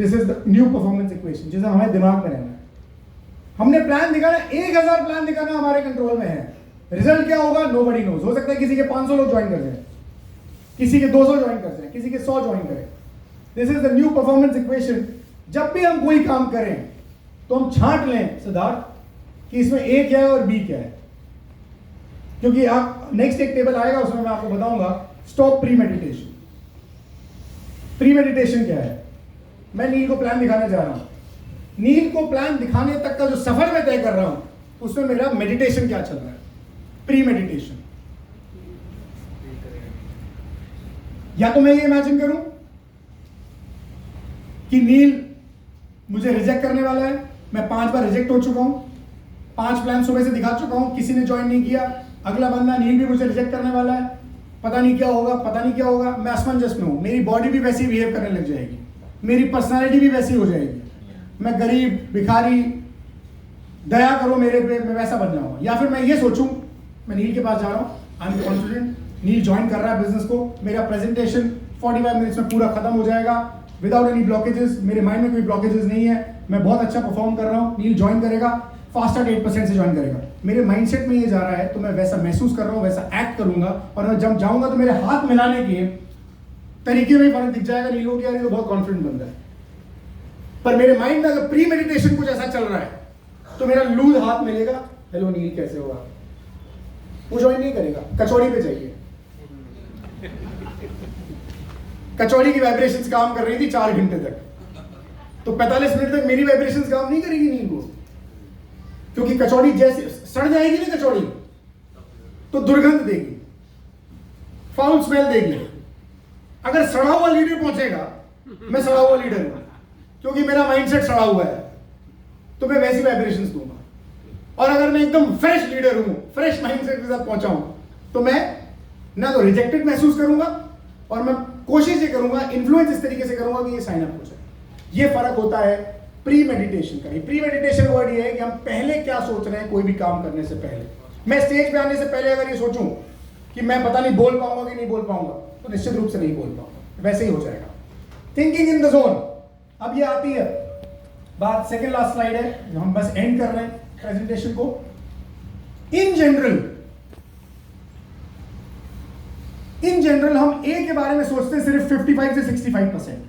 This is the new performance equation जिसे हमें दिमाग में रहना है। हमने प्लान दिखाना, 1000 प्लान दिखाना हमारे कंट्रोल में है। रिजल्ट क्या होगा नोबडी नोज। हो सकता है किसी के 500 लोग ज्वाइन कर जाए, किसी के 200 ज्वाइन कर जाए, किसी के 100 ज्वाइन करें। This is the new performance equation. जब भी हम कोई काम करें तो हम छांट लें सिद्धार्थ कि इसमें ए क्या है और बी क्या है, क्योंकि आप नेक्स्ट एक टेबल आएगा उसमें मैं आपको बताऊंगा stop pre meditation. Pre meditation क्या है? मैं नील को प्लान दिखाने जा रहा हूं, नील को प्लान दिखाने तक का जो सफर मैं तय कर रहा हूं उसमें मेरा मेडिटेशन क्या चल रहा है, प्री मेडिटेशन। या तो मैं ये इमेजिन करूं कि नील मुझे रिजेक्ट करने वाला है, मैं 5 बार रिजेक्ट हो चुका हूं, 5 प्लान सुबह से दिखा चुका हूं, किसी ने ज्वाइन नहीं किया, अगला बंदा नील भी मुझे रिजेक्ट करने वाला है, पता नहीं क्या होगा, पता नहीं क्या होगा। मैं असमंजस में हूं, मेरी बॉडी भी वैसी बिहेव करने लग जाएगी, मेरी पर्सनालिटी भी वैसी हो जाएगी, मैं गरीब भिखारी, दया करो मेरे पे, मैं वैसा बन जाऊंगा। या फिर मैं ये सोचूं, मैं नील के पास जा रहा हूं, I am confident, Neel join कर रहा है बिजनेस को, मेरा प्रेजेंटेशन 45 मिनट्स में पूरा खत्म हो जाएगा विदाउट एनी ब्लॉकेजेस, मेरे माइंड में कोई ब्लॉकेजेस नहीं है, मैं बहुत अच्छा परफॉर्म कर रहा हूं, नील ज्वाइन करेगा, फास्ट 8% से ज्वाइन करेगा। मेरे माइंडसेट में ये जा रहा है तो मैं वैसा महसूस कर रहा हूं, वैसा एक्ट करूंगा, और मैं जब जाऊंगा तो मेरे हाथ मिलाने के तरीके में फर्क दिख जाएगा। नील हो गया, ये तो बहुत कॉन्फिडेंट बंदा है। पर मेरे माइंड में अगर प्री मेडिटेशन कुछ ऐसा चल रहा है तो मेरा लूज हाथ मिलेगा, हेलो नील कैसे हो आप, वो ज्वाइन नहीं करेगा, कचौड़ी पे चाहिए। कचौड़ी की वाइब्रेशंस काम कर रही थी 4 घंटे तक, तो 45 मिनट तक मेरी वाइब्रेशंस काम नहीं करेगी नील को, क्योंकि कचौड़ी जैसे सड़ जाएगी ना कचौड़ी तो दुर्गंध देगी, फाउल स्मेल देगी। अगर सड़ा हुआ लीडर पहुंचेगा, मैं सड़ा हुआ लीडर हूं क्योंकि मेरा माइंडसेट सड़ा हुआ है, तो मैं वैसी वाइब्रेशंस दूंगा। और अगर मैं एकदम फ्रेश लीडर हूं, फ्रेश माइंडसेट के साथ पहुंचा हूं, तो मैं ना तो रिजेक्टेड महसूस करूंगा और मैं कोशिश ये करूंगा, इन्फ्लुएंस इस तरीके से करूंगा कि ये साइन अप हो जाए। ये फर्क होता है प्री मेडिटेशन का। प्री मेडिटेशन वर्ड ये है कि हम पहले क्या सोच रहे हैं कोई भी काम करने से पहले। मैं स्टेज पे आने से पहले अगर ये सोचूं कि मैं पता नहीं बोल पाऊंगा कि नहीं बोल पाऊंगा, तो निश्चित रूप से नहीं बोल पाऊंगा, वैसे ही हो जाएगा। Thinking in the zone. अब ये आती है बात, सेकंड लास्ट स्लाइड है, हम बस एंड कर रहे हैं प्रेजेंटेशन को। इन जनरल हम ए के बारे में सोचते हैं सिर्फ 55 से 65%,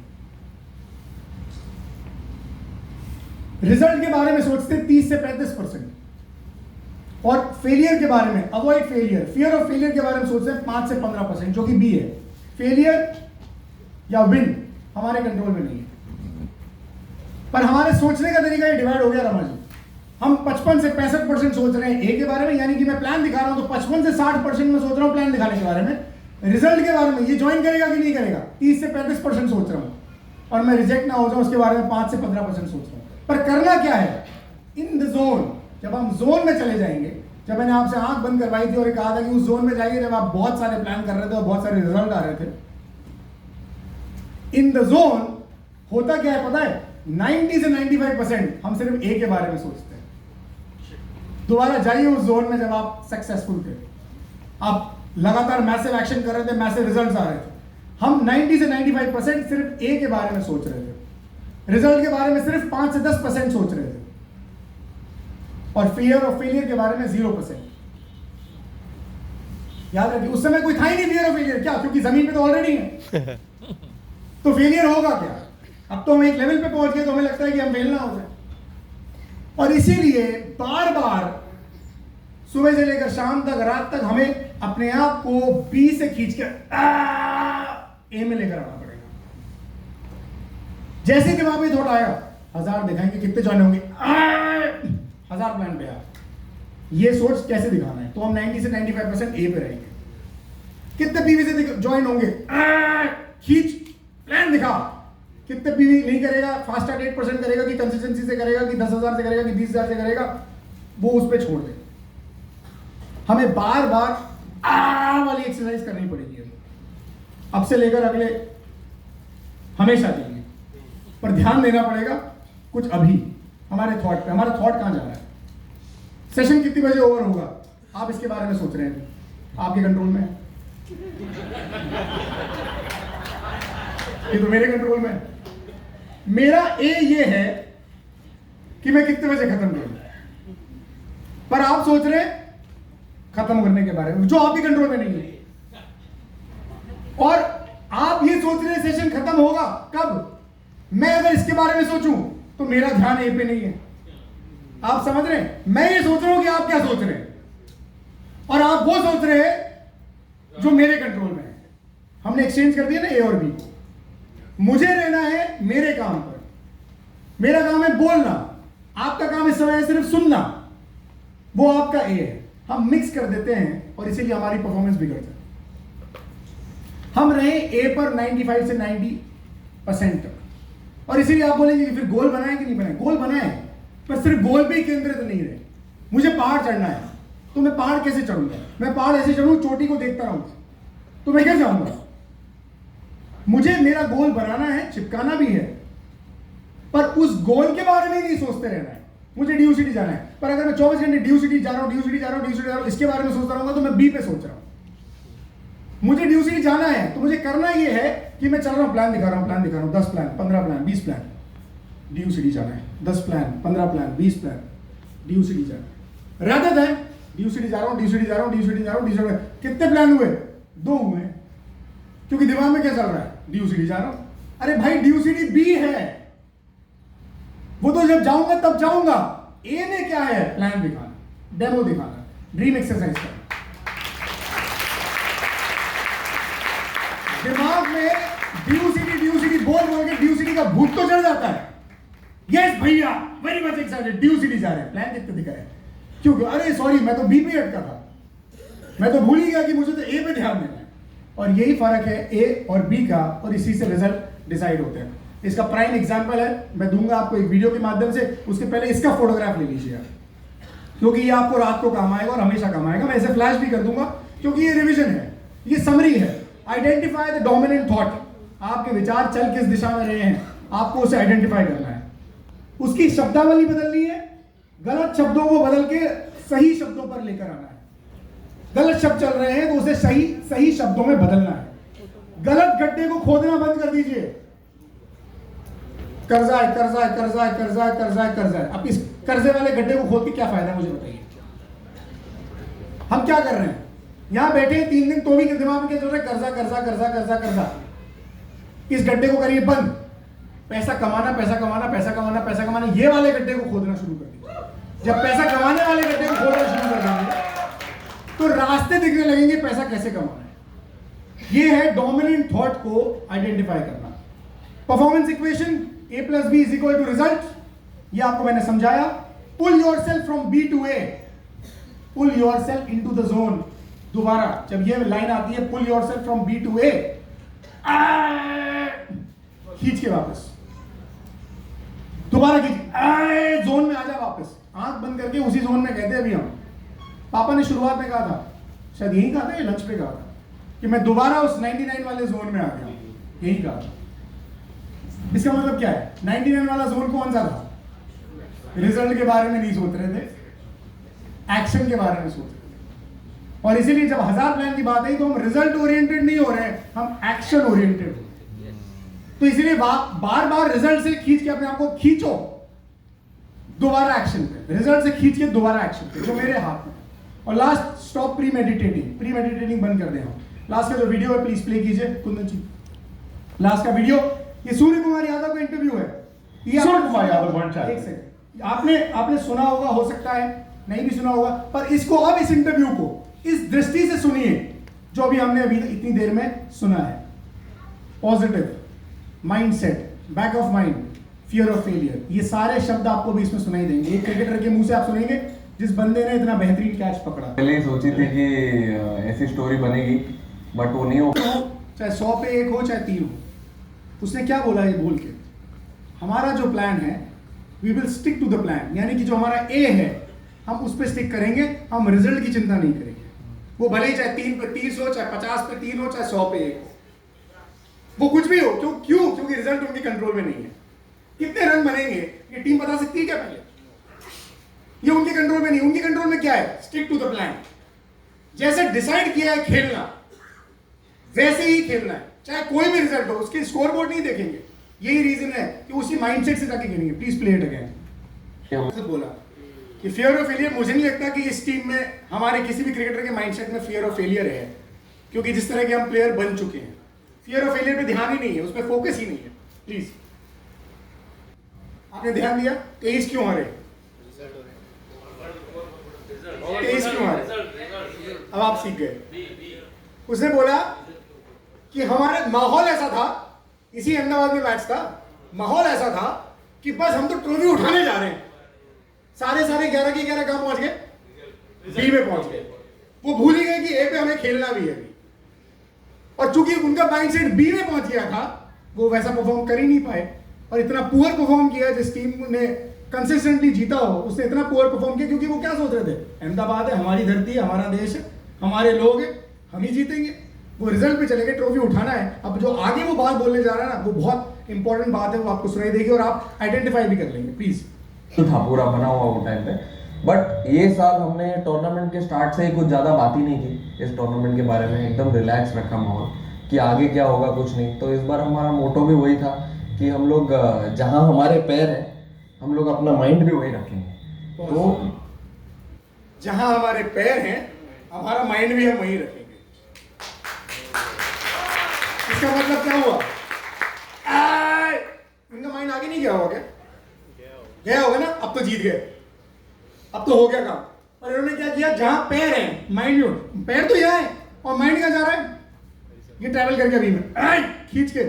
रिजल्ट के बारे में सोचते हैं 30 से 35%, और फेलियर के बारे में, avoid failure, fear of failure के बारे में सोचते हैं 5 से 15%, जो कि बी है। फेलियर या विन हमारे कंट्रोल में नहीं है, पर हमारे सोचने का तरीका ये डिवाइड हो गया रमा जी। हम 55 से 65% सोच रहे हैं ए के बारे में, यानी कि मैं प्लान दिखा रहा हूं तो 55 से 60% में सोच रहा हूं प्लान दिखाने के बारे में। रिजल्ट के बारे में, ये ज्वाइन करेगा कि नहीं करेगा, 30 से 35% सोच रहा हूं, और मैं रिजेक्ट ना हो जाऊं उसके बारे में 5 से 15% सोच रहा हूं। पर करना क्या है इन द जोन। जब हम जोन में चले जाएंगे, जब मैंने आपसे आंख बंद करवाई थी और कहा था कि उस जोन में जाइए जब आप बहुत सारे प्लान कर रहे थे और बहुत सारे रिजल्ट आ रहे थे, इन द जोन होता क्या है पता है, 90 से 95% हम सिर्फ ए के बारे में सोचते हैं। दोबारा जाइए उस जोन में जब आप सक्सेसफुल थे, आप लगातार मैसिव एक्शन कर रहे थे, मैसिव रिजल्ट्स आ रहे थे। हम 90 से 95% सिर्फ ए के बारे में सोच रहे थे, रिजल्ट के बारे में सिर्फ 5 से 10% सोच रहे थे, और फियर ऑफ फेलियर के बारे में 0%। याद रखिए उस समय कोई था ही नहीं फियर ऑफ फेलियर। क्या? क्योंकि जमीन पे तो ऑलरेडी है। तो फेलियर होगा क्या? अब तो हम एक लेवल पे पहुंच गए तो हमें लगता है कि हम फेल ना हो जाए, और इसीलिए बार बार सुबह से लेकर शाम तक, रात तक हमें अपने आप को बी से खींच कर ए में लेकर आना पड़ेगा। जैसे कि वहां पे थोड़ा आया, 1000 दिखाएंगे, कितने ज्वाइन होंगे, 1000 प्लान पे यार, ये सोच कैसे दिखाना है, तो हम 90 से 95% ए पे रहेंगे। कितने पीवी से ज्वाइन होंगे, खींच प्लान दिखा। कितने पीवी नहीं करेगा, फास्ट 8% करेगा कि कंसिस्टेंसी से करेगा कि 10,000 से करेगा कि 20,000 से करेगा, वो उस पर छोड़ दे। हमें बार बार वाली एक्सरसाइज करनी पड़ेगी अब से लेकर अगले हमेशा के लिए। पर ध्यान देना पड़ेगा कुछ अभी हमारे थॉट पे। हमारा थॉट कहां जा रहा है, सेशन कितनी बजे ओवर होगा, आप इसके बारे में सोच रहे हैं, आपके कंट्रोल में है, ये तो मेरे कंट्रोल में है। मेरा ए ये है कि मैं कितने बजे खत्म करूं, पर आप सोच रहे हैं खत्म करने के बारे में जो आपके कंट्रोल में नहीं है, और आप ये सोच रहे हैं सेशन खत्म होगा कब। मैं अगर इसके बारे में सोचूं तो मेरा ध्यान ए पे नहीं है। आप समझ रहे हैं, मैं ये सोच रहा हूं कि आप क्या सोच रहे हैं, और आप वो सोच रहे हैं जो मेरे कंट्रोल में है। हमने एक्सचेंज कर दिया ना ए और बी को। मुझे रहना है मेरे काम पर, मेरा काम है बोलना, आपका काम इस समय है सिर्फ सुनना, वो आपका ए है। हम मिक्स कर देते हैं और इसीलिए हमारी परफॉर्मेंस बिगड़ती है। हम रहे ए पर 95 से 90% तक, और इसीलिए आप बोलेंगे कि फिर गोल बनाए कि नहीं बनाए। गोल बनाए, पर सिर्फ गोल भी केंद्रित नहीं रहे। मुझे पहाड़ चढ़ना है, तो मैं पहाड़ कैसे चढ़ूंगा? मैं पहाड़ ऐसे चढ़ूं चोटी को देखता रहूं, तो मैं कैसे जाऊंगा? मुझे मेरा गोल बनाना है, चिपकाना भी है, पर उस गोल के बारे में नहीं सोचते रहना है। मुझे ड्यू सिटी जाना है, पर अगर मैं 24 घंटे ड्यू सिटी जा रहा हूं, इसके बारे में सोचता रहूंगा तो मैं बी पे सोच रहा हूं। मुझे ड्यू सिटी जाना है, तो मुझे करना ये है कि मैं चल रहा हूं, प्लान दिखा रहा हूं, 10 plan, 15 plan, 20 plan, due city जाना है, 10 plan, 15 plan, 20 plan, due city जाना है। रादर देन ड्यू सिटी जा रहा हूं, कितने प्लान हुए? 2 हुए, क्योंकि दिमाग में क्या चल रहा है? ड्यू सिटी जा रहा हूं। अरे भाई, ड्यू सिटी बी है, वो तो जब जाऊंगा तब जाऊंगा। ए में क्या है? प्लान दिखाना, डेमो दिखाना, ड्रीम एक्सरसाइज करना। दिमाग में ड्यू सिटी बोल के ड्यू सिटी का भूत तो चढ़ जाता है। यस भैया, very much excited, due city जा रहे हैं। प्लान कितने दिखा है? क्यों? अरे सॉरी, मैं तो बी पे अटका था, मैं तो भूल ही गया कि मुझे तो ए पे ध्यान देना है। और यही फर्क है ए और बी का, और इसी से रिजल्ट डिसाइड होते हैं। इसका प्राइम एग्जांपल है, मैं दूंगा आपको एक वीडियो के माध्यम से। उसके पहले इसका फोटोग्राफ ले लीजिए आप, क्योंकि ये आपको रात को काम आएगा और हमेशा काम आएगा। मैं इसे फ्लैश भी कर दूंगा, क्योंकि ये रिवीजन है, ये समरी है। Identify the dominant thought. आपके विचार चल किस दिशा में रहे हैं, आपको उसे आइडेंटिफाई करना है। उसकी शब्दावली बदलनी है, गलत शब्दों को बदल के सही शब्दों पर लेकर आना है। गलत शब्द चल रहे हैं तो उसे सही शब्दों में बदलना है। गलत गड्ढे को खोदना बंद कर दीजिए। कर्जा है। अब इस कर्जे वाले गड्ढे को खोद के क्या फायदा, मुझे बताइए। हम क्या कर रहे हैं? यहां बैठे 3 दिन, तो भी दिमाग में क्या चल रहा है? कर्जा। इस गड्ढे को करिए बंद। पैसा कमाना, ये वाले गड्ढे को खोदना शुरू कर दीजिए। जब पैसा कमाने वाले गड्ढे को खोदना शुरू कर देंगे तो रास्ते दिखने लगेंगे पैसा कैसे कमाना है। ये है डोमिनेंट थॉट को आइडेंटिफाई करना। Performance equation A + B = result, ये आपको मैंने समझाया। Pull yourself from B to A, pull yourself into the zone. दोबारा जब ये लाइन आती है, pull yourself from B to A, खींच के वापस, दोबारा खींच, जोन में आ जा वापस। आंख बंद करके उसी जोन में कहते अभी हम। पापा ने शुरुआत में कहा था, शायद यही कहा था या लंच पे कहा था, कि मैं दोबारा उस 99 वाले जोन में आ गया, यही कहा था। इसका मतलब क्या है? 99 वाला जोन कौन सा था? रिजल्ट के बारे में नहीं सोच रहे थे, एक्शन के बारे में सोच रहे थे। और इसीलिए जब 1000 प्लान की बात आई तो हम रिजल्ट ओरिएंटेड नहीं हो रहे हैं, हम एक्शन ओरिएंटेड हो रहे हैं। तो इसीलिए बार बार रिजल्ट से खींच के अपने आप को खींचो दोबारा एक्शन पे, रिजल्ट से खींच के दोबारा एक्शन पे, जो मेरे हाथ में। और लास्ट, स्टॉप प्री मेडिटेटिंग बंद कर दें हम। लास्ट का जो वीडियो है प्लीज प्ले कीजिए कुंदन जी। लास्ट का वीडियो, ये सूर्य कुमार यादव का इंटरव्यू है। सूर्य कुमार यादव, एक सेकंड, आपने सुना होगा, हो सकता है नहीं भी सुना होगा, पर इसको अब इस इंटरव्यू को इस दृष्टि से सुनिए जो अभी हमने इतनी देर में सुना है। Positive mindset, back of mind, fear of failure, ये सारे शब्द आपको भी इसमें सुनाई देंगे। एक क्रिकेटर के मुंह से आप सुनेंगे जिस बंदे ने इतना बेहतरीन कैच पकड़ा। पहले ही सोची थी कि ऐसी स्टोरी बनेगी, बट वो नहीं हो। चाहे 100 पे 1 हो, चाहे 3 हो, उसने क्या बोला ये बोल के, हमारा जो प्लान है, we will stick to the plan, यानी कि जो हमारा ए है हम उस पर स्टिक करेंगे, हम रिजल्ट की चिंता नहीं करेंगे। वो भले ही चाहे 3 पे 30 हो, चाहे 50 पे 3 हो, चाहे 100 पे 1 हो, वो कुछ भी हो। क्योंकि रिजल्ट उनके कंट्रोल में नहीं है। कितने रन बनेंगे ये टीम बता सकती है क्या? पहले ये उनके कंट्रोल में नहीं। उनके कंट्रोल में क्या है? Stick to the plan. जैसे डिसाइड किया है खेलना, वैसे ही खेलना है, चाहे कोई भी रिजल्ट हो। उसकी स्कोर बोर्ड नहीं देखेंगे, यही रीजन है कि उसी माइंडसेट से जाके खेलेंगे। Please play it again. से बोला कि फियर ऑफ फेलियर, मुझे नहीं लगता कि इस टीम में हमारे किसी भी क्रिकेटर के माइंडसेट में फियर ऑफ फेलियर है, क्योंकि जिस तरह के हम प्लेयर बन चुके हैं, फियर ऑफ फेलियर पे ध्यान ही नहीं है, उस पर फोकस ही नहीं है। प्लीज, आपने ध्यान दिया 23 क्यों हारे, 23 क्यों हारे, अब आप सीख गए। उसने बोला कि हमारे माहौल ऐसा था, इसी अहमदाबाद में मैच था, माहौल ऐसा था कि बस हम तो ट्रॉफी उठाने जा रहे हैं, सारे 11 के 11 कहां पहुंच गए, बी में पहुंच गए। वो भूल ही गए कि ए पे हमें खेलना भी है। और चूंकि उनका माइंडसेट बी में पहुंच गया था, वो वैसा परफॉर्म कर ही नहीं पाए और इतना पुअर परफॉर्म किया। जिस टीम ने कंसिस्टेंटली जीता हो उसने इतना पुअर परफॉर्म किया, क्योंकि वो क्या सोच रहे थे, अहमदाबाद है, हमारी धरती है, हमारा देश है, हमारे लोग हैं, हम ही जीतेंगे। वो रिजल्ट पे चले गए, ट्रॉफी उठाना है। अब जो आगे वो बात बोलने जा रहा है ना, वो बहुत इंपॉर्टेंट बात है, वो आपको सुनाई देगी और आप आइडेंटिफाई भी कर लेंगे। प्लीज। था पूरा बना हुआ वो टाइम पे, बट ये साल हमने टूर्नामेंट के स्टार्ट से ही कुछ ज़्यादा बात ही नहीं की इस टूर्नामेंट के बारे में। एकदम रिलैक्स रखा माहौल कि आगे क्या होगा कुछ नहीं। तो इस बार हमारा मोटो भी वही था कि हम लोग जहाँ हमारे पैर हैं हम लोग अपना माइंड भी वही रखेंगे। तो जहाँ हमारे पैर हैं हमारा माइंड भी हम वही रखेंगे। इसका मतलब क्या हुआ, इनका माइंड आगे नहीं गया होगा क्या, गया होगा ना। अब तो जीत गए, अब तो हो गया काम। और इन्होंने क्या किया, जहां पैर है माइंड, पैर तो यहाँ है और माइंड कहाँ जा रहा है, ये ट्रैवल करके अभी में खींच के।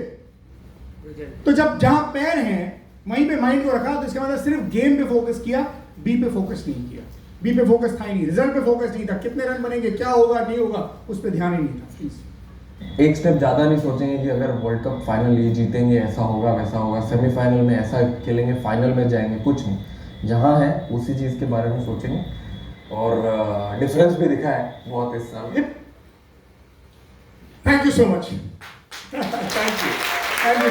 तो जब जहां पैर हैं वहीं पे माइंड को रखा, तो इसका मतलब सिर्फ गेम पे फोकस किया, बी पे फोकस नहीं किया। बी पे फोकस था ही नहीं, रिजल्ट पे फोकस नहीं था, कितने रन बनेंगे, क्या होगा नहीं होगा, उस पर ध्यान ही नहीं था। प्लीज एक स्टेप ज़्यादा नहीं सोचेंगे कि अगर वर्ल्ड कप फाइनल ये जीतेंगे ऐसा होगा वैसा होगा, सेमीफाइनल में ऐसा खेलेंगे, फाइनल में जाएंगे, कुछ नहीं। जहाँ है उसी चीज़ के बारे में सोचेंगे। और डिफरेंस भी दिखा है बहुत इस साल। Thank you so much. Thank you.